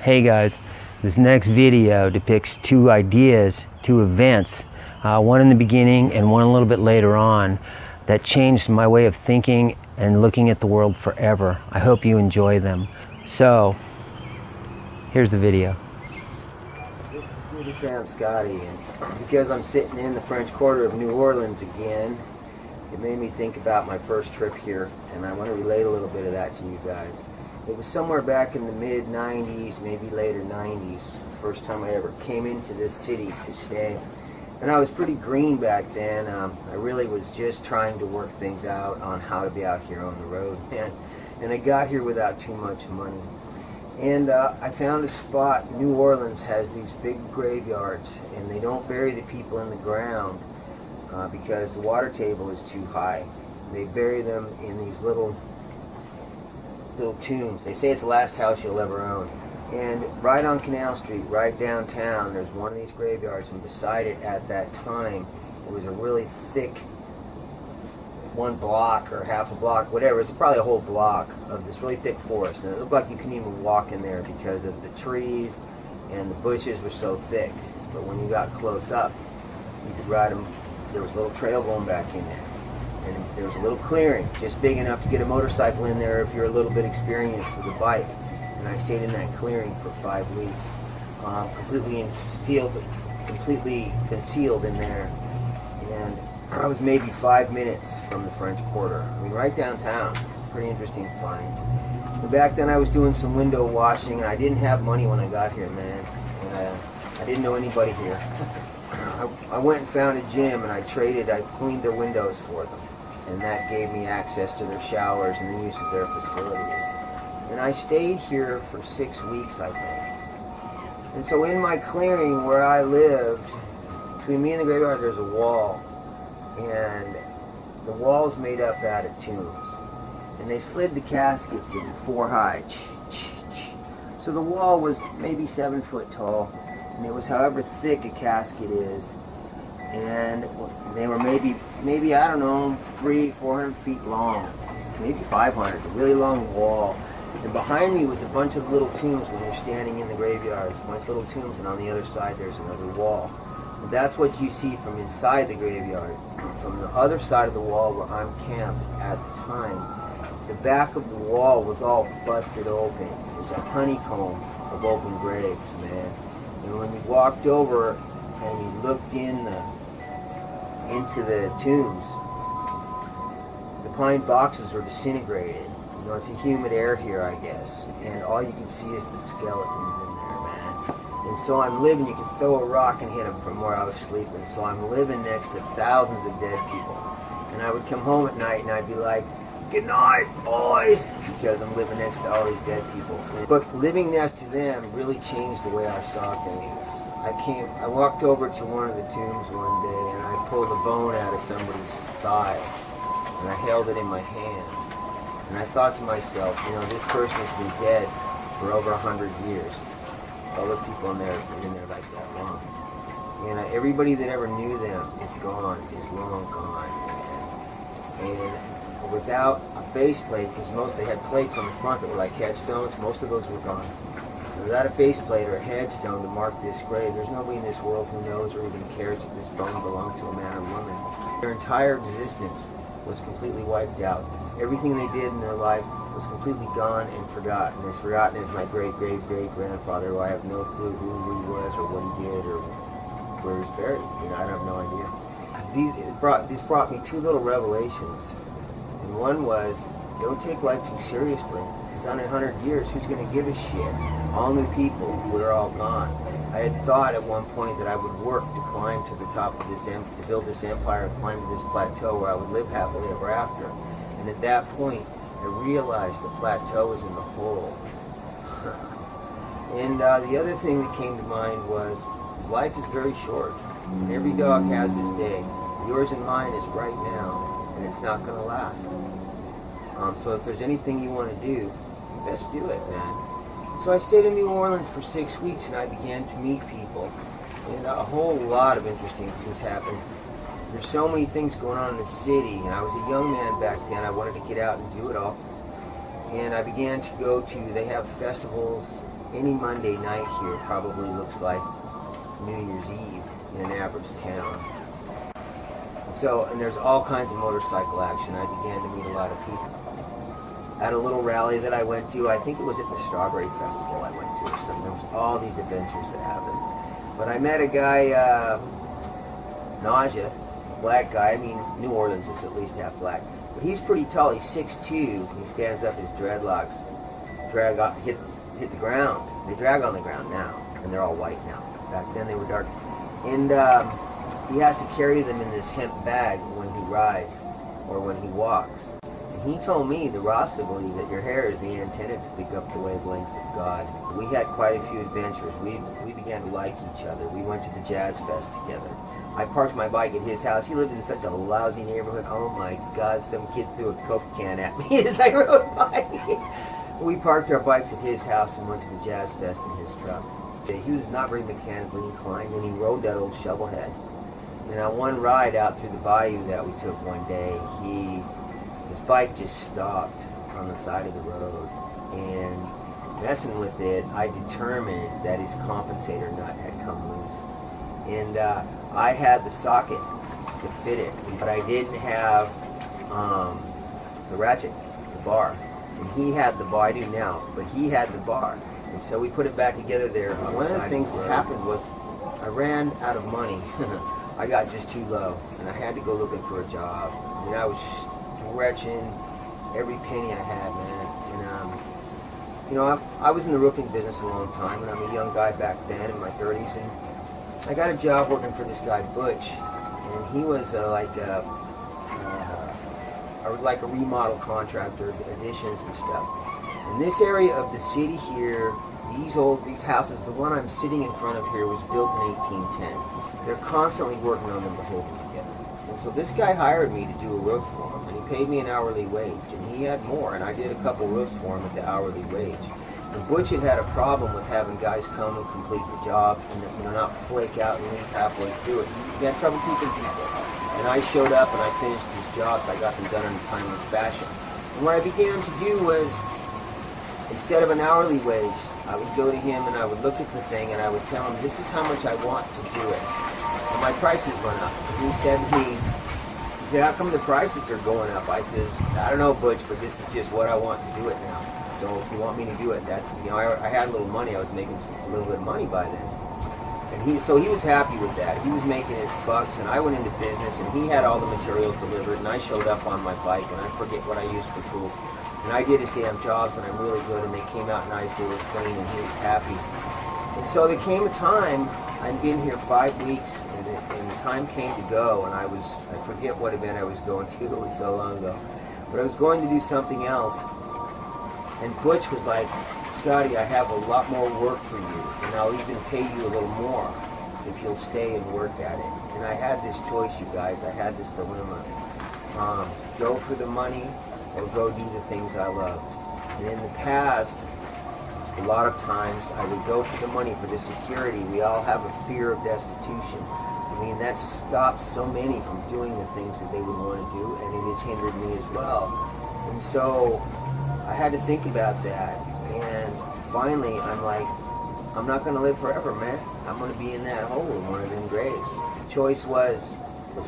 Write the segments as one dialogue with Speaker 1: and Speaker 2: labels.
Speaker 1: Hey guys, this next video depicts two ideas, two events, one in the beginning and one a little bit later on, that changed my way of thinking and looking at the world forever. I hope you enjoy them. So, here's the video.
Speaker 2: This is Tramp Scotty, and because I'm sitting in the French Quarter of New Orleans again, it made me think about my first trip here, and I want to relate a little bit of that to you guys. It was somewhere back in the mid-90s, maybe later 90s, first time I ever came into this city to stay. And I was pretty green back then. I really was just trying to work things out on how to be out here on the road. And I got here without too much money. And I found a spot. New Orleans has these big graveyards, and they don't bury the people in the ground because the water table is too high. They bury them in these little tombs. They say it's the last house you'll ever own. And right on Canal Street, right downtown, there's one of these graveyards, and beside it at that time, it was a really thick 1 block or half a block, whatever. It's probably a whole block of this really thick forest. And it looked like you couldn't even walk in there because of the trees and the bushes were so thick. But when you got close up, you could ride them. There was a little trail going back in there. And there was a little clearing, just big enough to get a motorcycle in there if you're a little bit experienced with a bike. And I stayed in that clearing for 5 weeks, completely concealed in there. And I was maybe 5 minutes from the French Quarter. I mean, right downtown. Pretty interesting find. And back then I was doing some window washing, and I didn't have money when I got here, man. And I didn't know anybody here. I went and found a gym, and I cleaned their windows for them. And that gave me access to their showers and the use of their facilities. And I stayed here for 6 weeks, I think. And so in my clearing where I lived, between me and the graveyard, there's a wall. And the wall's made up out of tombs. And they slid the caskets in 4 high. So the wall was maybe 7 foot tall. And it was however thick a casket is. And they were maybe I don't know, 300-400 feet long, maybe 500, a really long wall. And behind me was a bunch of little tombs when you're standing in the graveyard, a bunch of little tombs, and on the other side there's another wall. And that's what you see from inside the graveyard. From the other side of the wall where I'm camped at the time, the back of the wall was all busted open. It was a honeycomb of open graves, man. And when you walked over and you looked into the tombs, the pine boxes were disintegrated. You know, it's a humid air here, I guess, and all you can see is the skeletons in there, man. And so I'm living, you can throw a rock and hit them from where I was sleeping. So I'm living next to thousands of dead people. And I would come home at night and I'd be like, "Good night, boys," because I'm living next to all these dead people. But living next to them really changed the way I saw things. I walked over to one of the tombs one day and I pulled a bone out of somebody's thigh and I held it in my hand. And I thought to myself, you know, this person has been dead for over 100 years. All those people in there have been in there like that long. And everybody that ever knew them is gone, is long gone. And without a faceplate, because they had plates on the front that were like headstones, most of those were gone. Without a faceplate or a headstone to mark this grave, there's nobody in this world who knows or even cares if this bone belonged to a man or woman. Their entire existence was completely wiped out. Everything they did in their life was completely gone and forgotten. As forgotten as my great-great-great-grandfather, who I have no clue who he was or what he did or where he was buried. You know, I have no idea. This brought me 2 little revelations. And one was, don't take life too seriously. Because on 100 years, who's going to give a shit? All new people, we're all gone. I had thought at one point that I would work to climb to the top of this, to build this empire and climb to this plateau where I would live happily ever after. And at that point, I realized the plateau was in the hole. And the other thing that came to mind was, life is very short. And every dog has his day. Yours and mine is right now, and it's not going to last. So if there's anything you want to do, you best do it, man. So I stayed in New Orleans for 6 weeks, and I began to meet people. And a whole lot of interesting things happened. There's so many things going on in the city, and I was a young man back then. I wanted to get out and do it all. And I began to go to, they have festivals any Monday night here, probably looks like New Year's Eve in an average town. So, and there's all kinds of motorcycle action. I began to meet a lot of people. At a little rally that I went to, I think it was at the Strawberry Festival I went to or something. There was all these adventures that happened. But I met a guy, Nausea, a black guy. I mean, New Orleans is at least half black. But he's pretty tall. He's 6'2". He stands up, his dreadlocks hit the ground. They drag on the ground now, and they're all white now. Back then they were dark. And he has to carry them in this hemp bag when he rides or when he walks. And he told me, the Rasta believe that your hair is the antenna to pick up the wavelengths of God. We had quite a few adventures. We began to like each other. We went to the Jazz Fest together. I parked my bike at his house. He lived in such a lousy neighborhood. Oh my God, some kid threw a Coke can at me as I rode by. We parked our bikes at his house and went to the Jazz Fest in his truck. He was not very mechanically inclined, and he rode that old shovelhead. And on one ride out through the bayou that we took one day, his bike just stopped on the side of the road. And messing with it, I determined that his compensator nut had come loose. And I had the socket to fit it, but I didn't have the ratchet, the bar. And he had the bar, I do now, but he had the bar. And so we put it back together there. One of the things that happened was I ran out of money. I got just too low, and I had to go looking for a job. And I was stretching every penny I had, man. And you know, I was in the roofing business a long time, and I'm a young guy back then in my 30s, and I got a job working for this guy Butch, and he was like a remodel contractor, additions and stuff. In this area of the city here, these houses, the one I'm sitting in front of here was built in 1810. They're constantly working on them to hold them together. And so this guy hired me to do a roof for him, and he paid me an hourly wage, and he had more, and I did a couple roofs for him at the hourly wage. And Butch had a problem with having guys come and complete the job and not flake out and leave halfway through it. He had trouble keeping people. And I showed up and I finished these jobs. I got them done in a timely fashion. And what I began to do was, instead of an hourly wage, I would go to him and I would look at the thing and I would tell him, this is how much I want to do it. And my prices went up. And he said, how come the prices are going up? I says, I don't know, Butch, but this is just what I want to do it now. So if you want me to do it, that's, I had a little money. I was making a little bit of money by then. And so he was happy with that. He was making his bucks, and I went into business, and he had all the materials delivered, and I showed up on my bike, and I forget what I used for tools. And I did his damn jobs, and I'm really good, and they came out nice, they were clean, and he was happy. And so there came a time, I'd been here 5 weeks, and the time came to go, and I forget what event I was going to, it was so long ago. But I was going to do something else, and Butch was like, Scotty, I have a lot more work for you, and I'll even pay you a little more if you'll stay and work at it. And I had this choice, you guys. I had this dilemma. Go for the money or go do the things I loved. And in the past, a lot of times I would go for the money, for the security. We all have a fear of destitution. I mean, that stops so many from doing the things that they would want to do, and it has hindered me as well. And so I had to think about that. And finally, I'm like, I'm not going to live forever, man. I'm going to be in that hole in one of them graves. The choice was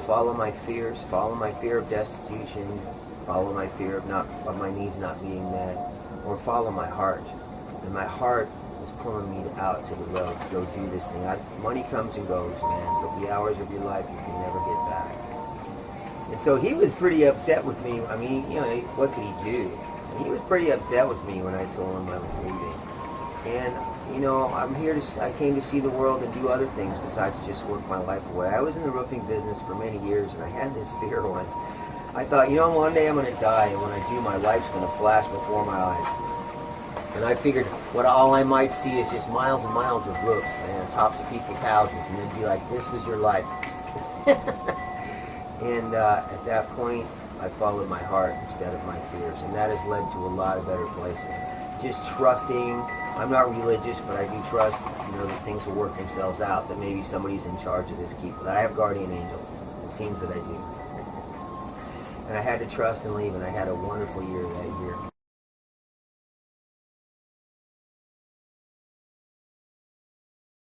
Speaker 2: follow my fears, follow my fear of destitution, follow my fear of my needs not being met, or follow my heart. And my heart was pulling me out to the road to go do this thing. Money comes and goes, man, but the hours of your life you can never get back. And so he was pretty upset with me. I mean, what could he do? He was pretty upset with me when I told him I was leaving. And, I came to see the world and do other things besides just work my life away. I was in the roofing business for many years, and I had this fear once. I thought, one day I'm going to die, and when I do, my life's going to flash before my eyes. And I figured all I might see is just miles and miles of roofs, man, tops of people's houses, and they'd be like, this was your life. And at that point, I followed my heart instead of my fears, and that has led to a lot of better places. Just trusting. I'm not religious, but I do trust, that things will work themselves out, that maybe somebody's in charge of this keeper, that I have guardian angels. It seems that I do. And I had to trust and leave, and I had a wonderful year that year.